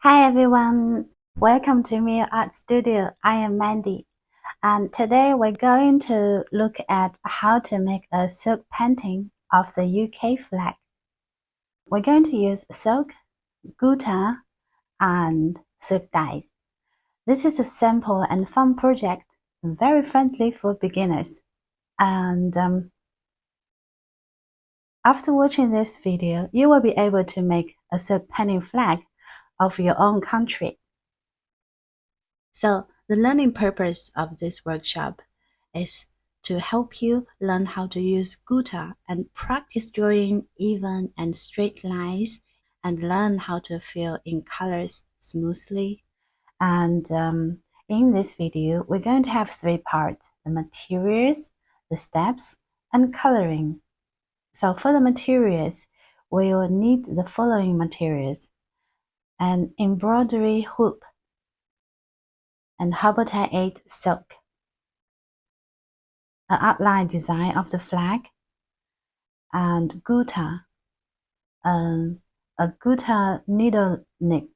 Hi everyone, welcome to Miu Art Studio. I am Mandy, and today we're going to look at how to make a silk painting of the UK flag. We're going to use silk, gutta, and silk dyes. This is a simple and fun project, very friendly for beginners. And after watching this video, you will be able to make a silk painting flag of your own country. So the learning purpose of this workshop is to help you learn how to use gutta and practice drawing even and straight lines and learn how to fill in colors smoothly. And in this video, we're going to have three parts: the materials, the steps, and coloring. So for the materials, we will need the following materials: an embroidery hoop, and Habotai silk, an outline design of the flag, and gutta, a gutta needle nib,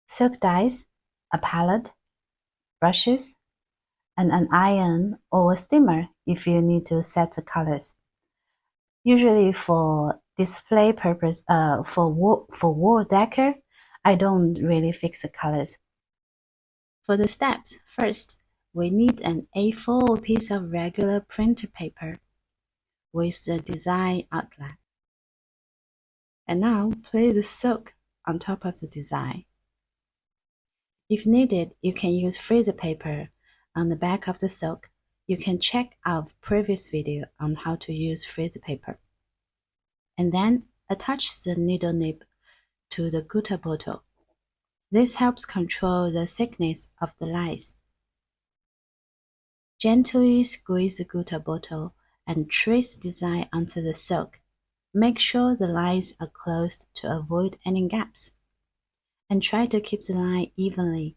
silk dyes, a palette, brushes, and an iron or a steamer if you need to set the colors. Usually for display purpose, for wall decor, I don't really fix the colors. For the steps, first, we need an A4 piece of regular printer paper with the design outline. And now place the silk on top of the design. If needed, you can use freezer paper on the back of the silk. You can check our previous video on how to use freezer paper. And then attach the needle nib to the gutta bottle. This helps control the thickness of the lines. Gently squeeze the gutta bottle and trace the design onto the silk. Make sure the lines are closed to avoid any gaps, and try to keep the line evenly.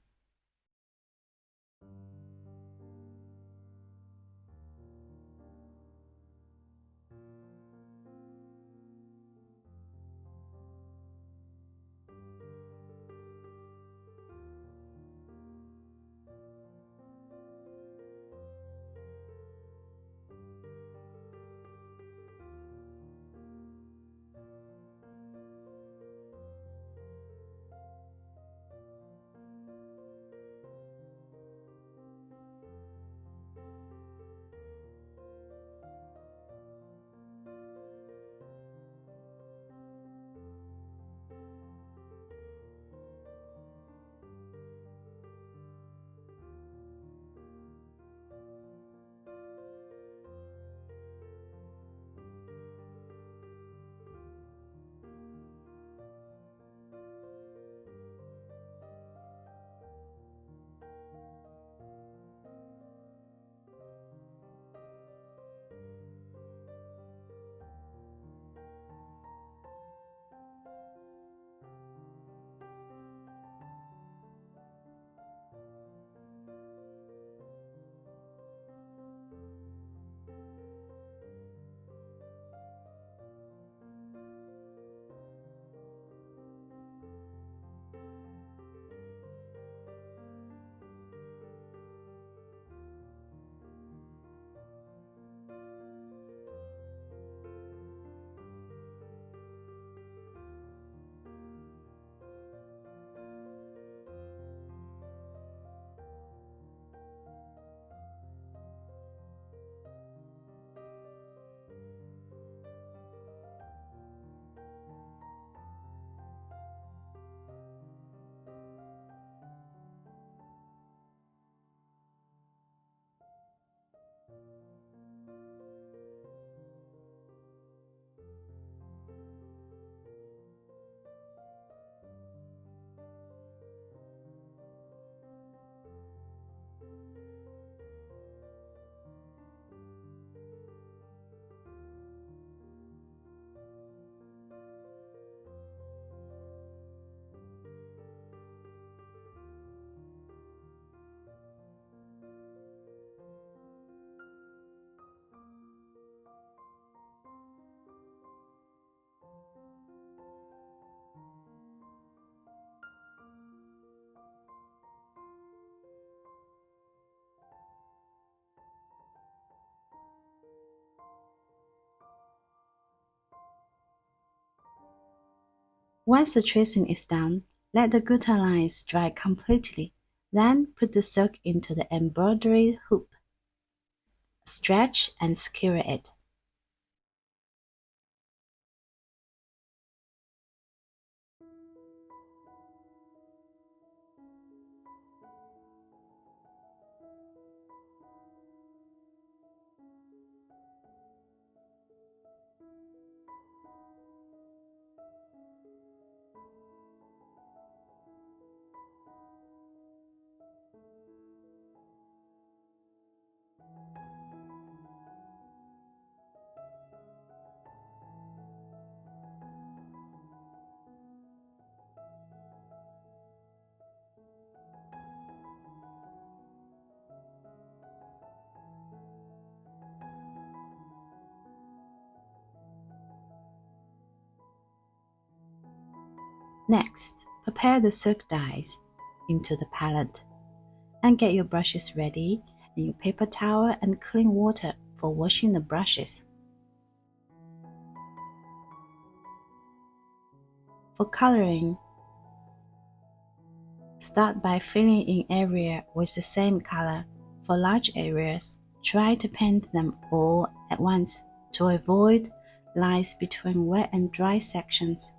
Once the tracing is done, let the gutta lines dry completely, then put the silk into the embroidery hoop. Stretch and skewer it. Next, prepare the silk dyes into the palette and get your brushes ready and your paper towel and clean water for washing the brushes. For coloring, start by filling in area with the same color. For large areas, try to paint them all at once to avoid lines between wet and dry sections.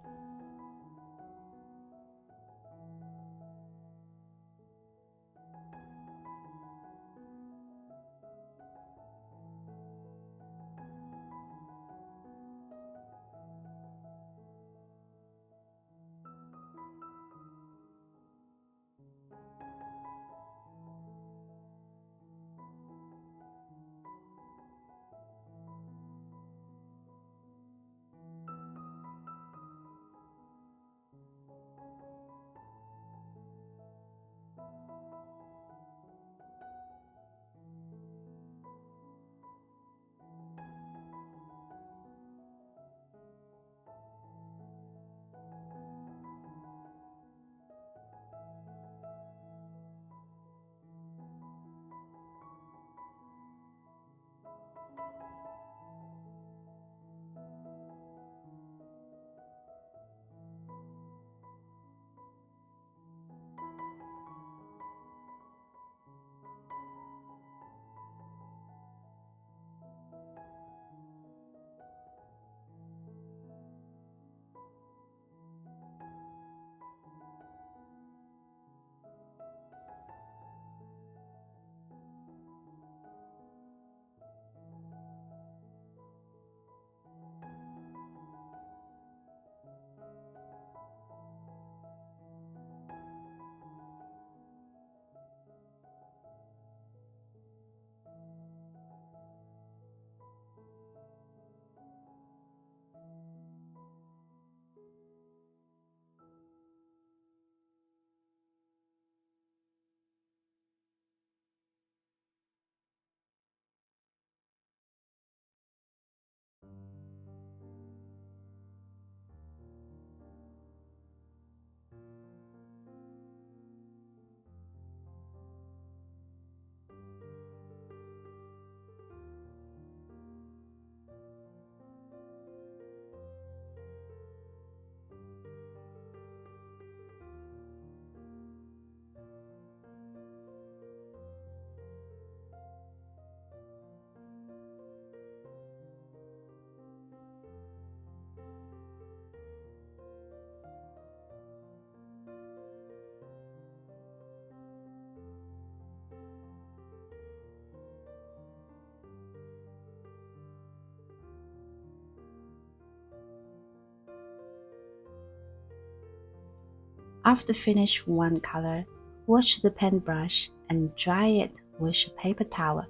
After finish one color, wash the paintbrush and dry it with a paper towel.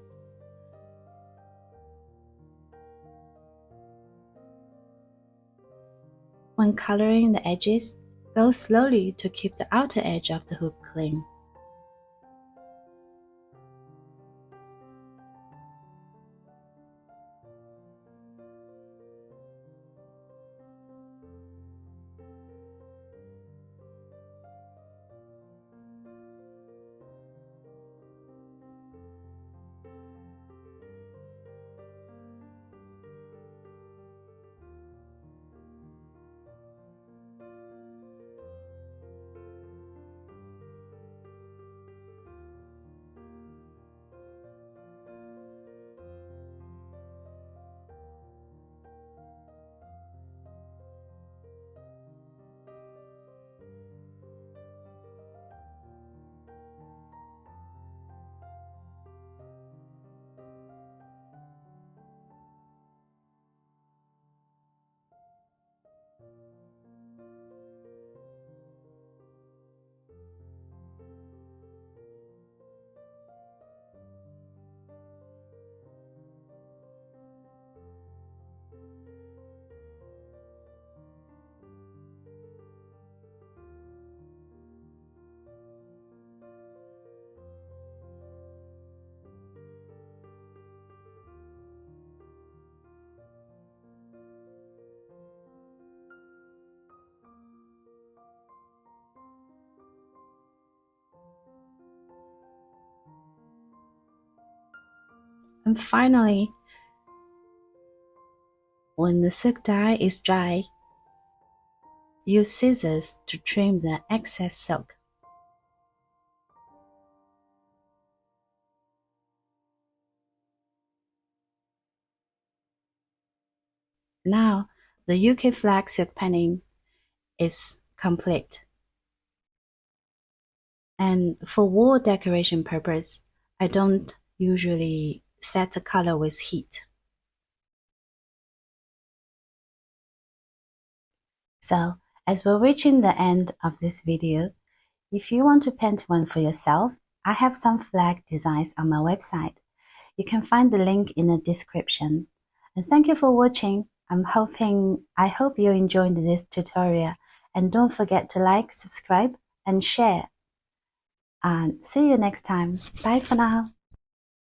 When coloring the edges, go slowly to keep the outer edge of the hoop clean. And finally, when the silk dye is dry, use scissors to trim the excess silk. Now, the UK flag silk painting is complete. And for wall decoration purpose, I don't usually set the color with heat. So, as we're reaching the end of this video, if you want to paint one for yourself, I have some flag designs on my website. You can find the link in the description. And thank you for watching. I hope you enjoyed this tutorial. And don't forget to like, subscribe, and share. And see you next time. Bye for now.